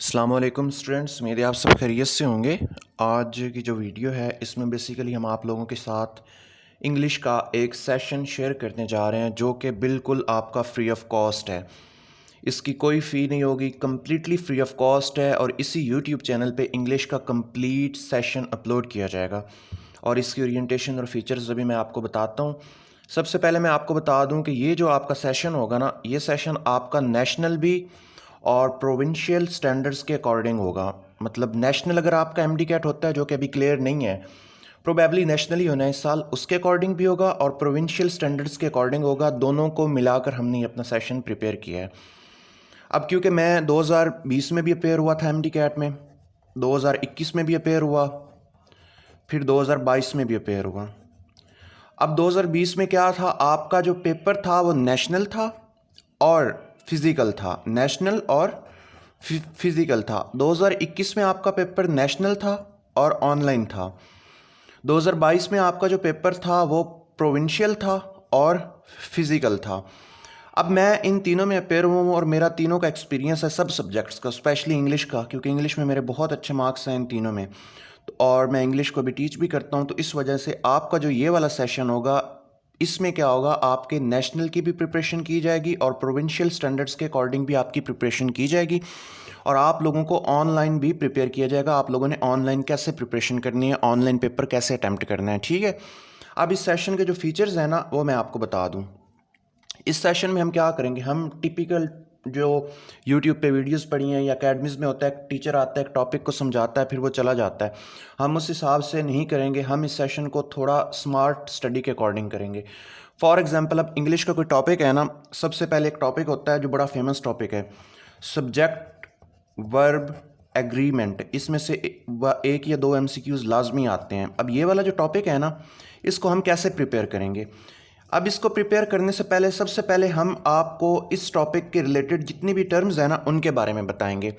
अस्सलाम वालेकुम स्टूडेंट्स, मेरे आप सब खैरियत से होंगे। आज की जो वीडियो है इसमें बेसिकली हम आप लोगों के साथ इंग्लिश का एक सेशन शेयर करने जा रहे हैं जो कि बिल्कुल आपका फ्री ऑफ कॉस्ट है। इसकी कोई फ़ी नहीं होगी, कम्प्लीटली फ्री ऑफ कॉस्ट है और इसी यूट्यूब चैनल पे इंग्लिश का कंप्लीट सेशन अपलोड किया जाएगा और इसकी ओरिएंटेशन और फीचर्स अभी मैं आपको बताता हूँ। सबसे पहले मैं आपको बता दूं कि ये जो आपका सेशन होगा ना, ये सेशन आपका नेशनल भी और प्रोविंशियल स्टैंडर्ड्स के अकॉर्डिंग होगा। मतलब नेशनल अगर आपका एमडी कैट होता है जो कि अभी क्लियर नहीं है, प्रोबेबली नेशनल ही होना है इस साल, उसके अकॉर्डिंग भी होगा और प्रोविंशियल स्टैंडर्ड्स के अकॉर्डिंग होगा। दोनों को मिलाकर हमने अपना सेशन प्रिपेयर किया है। अब क्योंकि मैं 2020 में भी अपेयर हुआ था एमडी कैट में, 2021 में भी अपेयर हुआ, फिर 2022 में भी अपेयर हुआ। अब 2020 में क्या था, आपका जो पेपर था वो नेशनल था और फिज़िकल था, नेशनल और फिज़िकल था। 2021 में आपका पेपर नेशनल था और ऑनलाइन था। 2022 में आपका जो पेपर था वो प्रोविंशियल था और फिज़िकल था। अब मैं इन तीनों में अपेयर हुआ हूँ और मेरा तीनों का एक्सपीरियंस है सब सब्जेक्ट्स का, स्पेशली इंग्लिश का, क्योंकि इंग्लिश में मेरे बहुत अच्छे मार्क्स हैं इन तीनों में। और मैं इंग्लिश को भी टीच भी करता हूँ, तो इस वजह से आपका जो ये वाला सेशन होगा इसमें क्या होगा, आपके नेशनल की भी प्रिपरेशन की जाएगी और प्रोविंशियल स्टैंडर्ड्स के अकॉर्डिंग भी आपकी प्रिपरेशन की जाएगी और आप लोगों को ऑनलाइन भी प्रिपेयर किया जाएगा। आप लोगों ने ऑनलाइन कैसे प्रिपरेशन करनी है, ऑनलाइन पेपर कैसे अटैम्प्ट करना है, ठीक है। अब इस सेशन के जो फीचर्स हैं ना वो मैं आपको बता दूँ। इस सेशन में हम क्या करेंगे, हम टिपिकल जो यूट्यूब पे वीडियोस पढ़ी हैं या अकेडमीज़ में होता है, टीचर आता है एक टॉपिक को समझाता है फिर वो चला जाता है, हम उस हिसाब से नहीं करेंगे। हम इस सेशन को थोड़ा स्मार्ट स्टडी के अकॉर्डिंग करेंगे। फॉर एग्जांपल, अब इंग्लिश का कोई टॉपिक है ना, सबसे पहले एक टॉपिक होता है जो बड़ा फेमस टॉपिक है, सब्जेक्ट वर्ब एग्रीमेंट। इसमें से एक या दो एमसीक्यूज लाजमी आते हैं। अब ये वाला जो टॉपिक है ना, इसको हम कैसे प्रिपेयर करेंगे। अब इसको प्रिपेयर करने से पहले सबसे पहले हम आपको इस टॉपिक के रिलेटेड जितनी भी टर्म्स हैं ना उनके बारे में बताएंगे।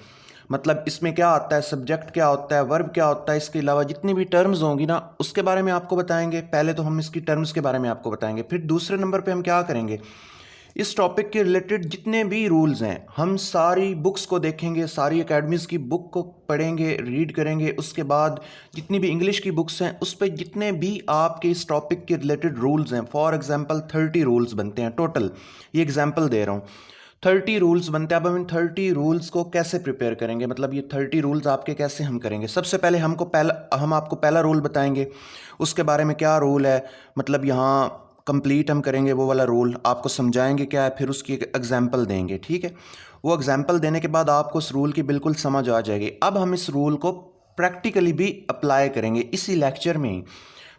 मतलब इसमें क्या आता है, सब्जेक्ट क्या होता है, वर्ब क्या होता है, इसके अलावा जितनी भी टर्म्स होंगी ना उसके बारे में आपको बताएंगे। पहले तो हम इसकी टर्म्स के बारे में आपको बताएंगे, फिर दूसरे नंबर पे हम क्या करेंगे, इस टॉपिक के रिलेटेड जितने भी रूल्स हैं हम सारी बुक्स को देखेंगे, सारी एकेडमीज़ की बुक को पढ़ेंगे, रीड करेंगे। उसके बाद जितनी भी इंग्लिश की बुक्स हैं उस पर जितने भी आपके इस टॉपिक के रिलेटेड रूल्स हैं, फॉर एग्जांपल 30 रूल्स बनते हैं टोटल, ये एग्जांपल दे रहा हूँ, 30 रूल्स बनते हैं। अब हम इन 30 रूल्स को कैसे प्रिपेयर करेंगे, मतलब ये 30 रूल्स आपके कैसे हम करेंगे। सबसे पहले हम आपको पहला रूल बताएंगे, उसके बारे में क्या रूल है, मतलब यहाँ कंप्लीट हम करेंगे वो वाला रूल, आपको समझाएंगे क्या है, फिर उसकी एक एग्जाम्पल देंगे, ठीक है। वो एग्जाम्पल देने के बाद आपको उस रूल की बिल्कुल समझ आ जाएगी। अब हम इस रूल को प्रैक्टिकली भी अप्लाई करेंगे इसी लेक्चर में ही।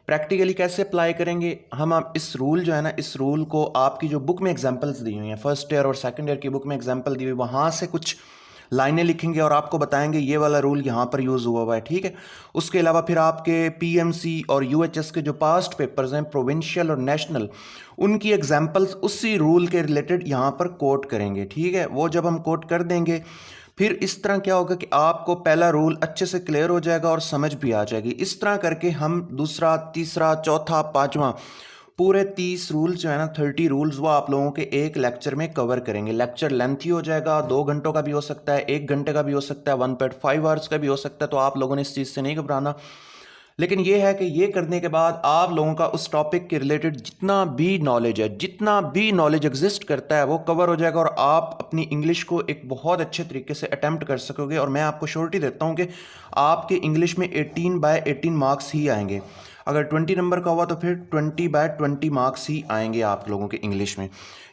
प्रैक्टिकली कैसे अप्लाई करेंगे, हम आप इस रूल जो है ना, इस रूल को आपकी जो बुक में एग्जाम्पल्स दी हुई हैं, फर्स्ट ईयर और सेकंड ईयर की बुक में एग्जाम्पल दी हुई, वहाँ से कुछ लाइनें लिखेंगे और आपको बताएंगे ये वाला रूल यहाँ पर यूज़ हुआ है, ठीक है। उसके अलावा फिर आपके पीएमसी और यूएचएस के जो पास्ट पेपर्स हैं, प्रोविंशियल और नेशनल, उनकी एग्जाम्पल्स उसी रूल के रिलेटेड यहाँ पर कोट करेंगे, ठीक है। वो जब हम कोट कर देंगे फिर इस तरह क्या होगा कि आपको पहला रूल अच्छे से क्लियर हो जाएगा और समझ भी आ जाएगी। इस तरह करके हम दूसरा, तीसरा, चौथा, पांचवा, पूरे 30 रूल्स जो है ना, 30 रूल्स, वो आप लोगों के एक लेक्चर में कवर करेंगे। लेक्चर लेंथी हो जाएगा, 2 घंटों का भी हो सकता है, 1 घंटे का भी हो सकता है, 1.5 आवर्स का भी हो सकता है। तो आप लोगों ने इस चीज़ से नहीं घबराना। लेकिन ये है कि ये करने के बाद आप लोगों का उस टॉपिक के रिलेटेड जितना भी नॉलेज है, जितना भी नॉलेज एग्जिस्ट करता है, वो कवर हो जाएगा और आप अपनी इंग्लिश को एक बहुत अच्छे तरीके से अटेम्प्ट कर सकोगे। और मैं आपको श्योरिटी देता हूँ कि आपके इंग्लिश में 18/18 मार्क्स ही आएंगे। अगर 20 नंबर का हुआ तो फिर 20/20 मार्क्स ही आएंगे आप लोगों के इंग्लिश में।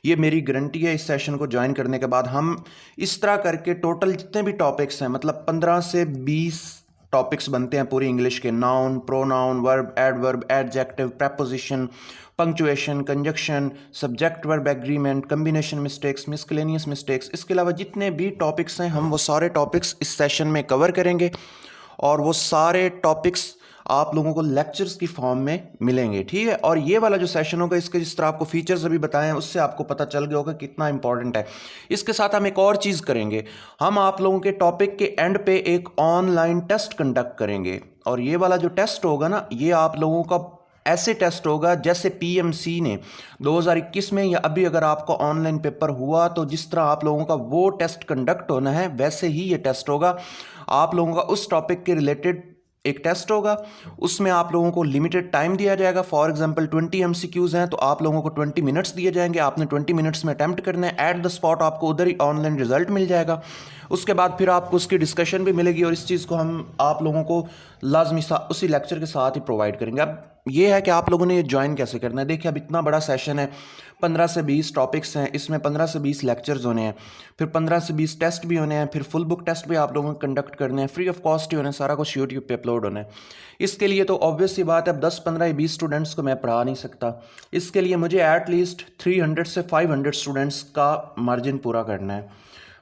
ये मेरी गारंटी है। इस सेशन को ज्वाइन करने के बाद हम इस तरह करके टोटल जितने भी टॉपिक्स हैं, मतलब 15 से 20 टॉपिक्स बनते हैं पूरी इंग्लिश के, noun, pronoun, verb, adverb, adjective, preposition, punctuation, conjunction, subject verb agreement, combination mistakes, miscellaneous mistakes. इसके अलावा जितने भी टॉपिक्स हैं हम वो सारे टॉपिक्स इस सेशन में कवर करेंगे और वो सारे टॉपिक्स आप लोगों को लेक्चर्स की फॉर्म में मिलेंगे, ठीक है। और ये वाला जो सेशन होगा, इसके जिस तरह आपको फीचर्स अभी बताए हैं उससे आपको पता चल गया होगा कितना इंपॉर्टेंट है। इसके साथ हम एक और चीज़ करेंगे, हम आप लोगों के टॉपिक के एंड पे एक ऑनलाइन टेस्ट कंडक्ट करेंगे और ये वाला जो टेस्ट होगा ना, ये आप लोगों का ऐसे टेस्ट होगा जैसे पीएमसी ने 2021 में, या अभी अगर आपका ऑनलाइन पेपर हुआ तो जिस तरह आप लोगों का वो टेस्ट कंडक्ट होना है वैसे ही ये टेस्ट होगा। आप लोगों का उस टॉपिक के रिलेटेड एक टेस्ट होगा, उसमें आप लोगों को लिमिटेड टाइम दिया जाएगा। फॉर एग्जांपल 20 एमसीक्यूज हैं तो आप लोगों को 20 मिनट्स दिए जाएंगे, आपने 20 मिनट्स में अटैम्प्ट करना है। एट द स्पॉट आपको उधर ही ऑनलाइन रिजल्ट मिल जाएगा। उसके बाद फिर आपको उसकी डिस्कशन भी मिलेगी और इस चीज़ को हम आप लोगों को लाजमी उसी लेक्चर के साथ ही प्रोवाइड करेंगे। अब ये है कि आप लोगों ने ये ज्वाइन कैसे करना है। देखिए अब इतना बड़ा सेशन है, 15 से 20 टॉपिक्स हैं, इसमें 15 से 20 लेक्चर्स होने हैं, फिर 15 से 20 टेस्ट भी होने हैं, फिर फुल बुक टेस्ट भी आप लोगों को कंडक्ट करने हैं, फ्री ऑफ कॉस्ट ही होने हैं, सारा कुछ यूट्यूब पे अपलोड होना है। इसके लिए तो ऑब्वियस सी बात है, अब 10, 15 या 20 स्टूडेंट्स को मैं पढ़ा नहीं सकता। इसके लिए मुझे एटलीस्ट 300 से 500 स्टूडेंट्स का मार्जिन पूरा करना है।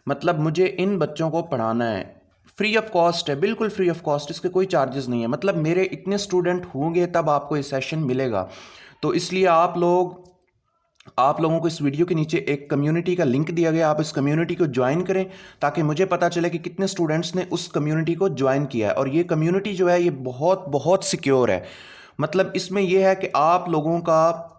मतलब मुझे इन बच्चों को पढ़ाना है, फ्री ऑफ कॉस्ट है, बिल्कुल फ्री ऑफ कॉस्ट, इसके कोई चार्जेस नहीं है। मतलब मेरे इतने स्टूडेंट होंगे तब आपको ये सेशन मिलेगा। तो इसलिए आप लोगों को इस वीडियो के नीचे एक कम्युनिटी का लिंक दिया गया, आप इस कम्युनिटी को ज्वाइन करें ताकि मुझे पता चले कि कितने स्टूडेंट्स ने उस कम्युनिटी को ज्वाइन किया है। और ये कम्युनिटी जो है ये बहुत बहुत सिक्योर है। मतलब इसमें यह है कि आप लोगों का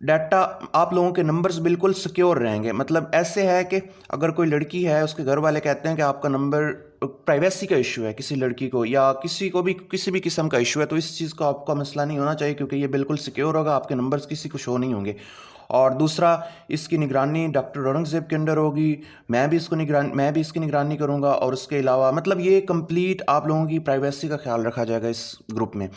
डाटा, आप लोगों के नंबर्स बिल्कुल सिक्योर रहेंगे। मतलब ऐसे है कि अगर कोई लड़की है, उसके घर वाले कहते हैं कि आपका नंबर, प्राइवेसी का इशू है किसी लड़की को या किसी को भी किसी भी किस्म का इशू है, तो इस चीज़ का आपका मसला नहीं होना चाहिए क्योंकि ये बिल्कुल सिक्योर होगा, आपके नंबर्स किसी को शो नहीं होंगे। और दूसरा, इसकी निगरानी डॉक्टर औरंगज़ेब के अंडर होगी, मैं भी इसकी निगरानी करूँगा। और उसके अलावा मतलब ये कंप्लीट आप लोगों की प्राइवेसी का ख्याल रखा जाएगा इस ग्रुप में।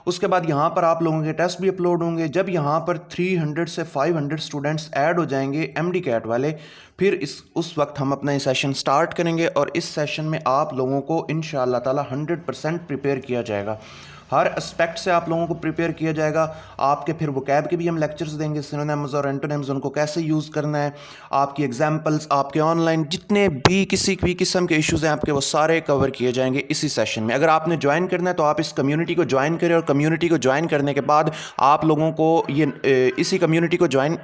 उसके बाद यहाँ पर आप लोगों के टेस्ट भी अपलोड होंगे। जब यहाँ पर 300 से 500 स्टूडेंट्स ऐड हो जाएंगे एमडी कैट वाले, फिर उस वक्त हम अपना ये सेशन स्टार्ट करेंगे और इस सेशन में आप लोगों को इंशाअल्लाह ताला 100% प्रिपेयर किया जाएगा। हर एस्पेक्ट से आप लोगों को प्रिपेयर किया जाएगा। आपके फिर वोकैब के भी हम लेक्चर्स देंगे, सिनोनिम्स और एंटोनिम्स उनको कैसे यूज़ करना है, आपकी एग्जांपल्स, आपके ऑनलाइन जितने भी किसी भी किस्म के इश्यूज़ हैं आपके, वो सारे कवर किए जाएंगे इसी सेशन में। अगर आपने ज्वाइन करना है तो आप इस कम्युनिटी को ज्वाइन करें और कम्युनिटी को ज्वाइन करने के बाद आप लोगों को ये इसी कम्युनिटी को ज्वाइन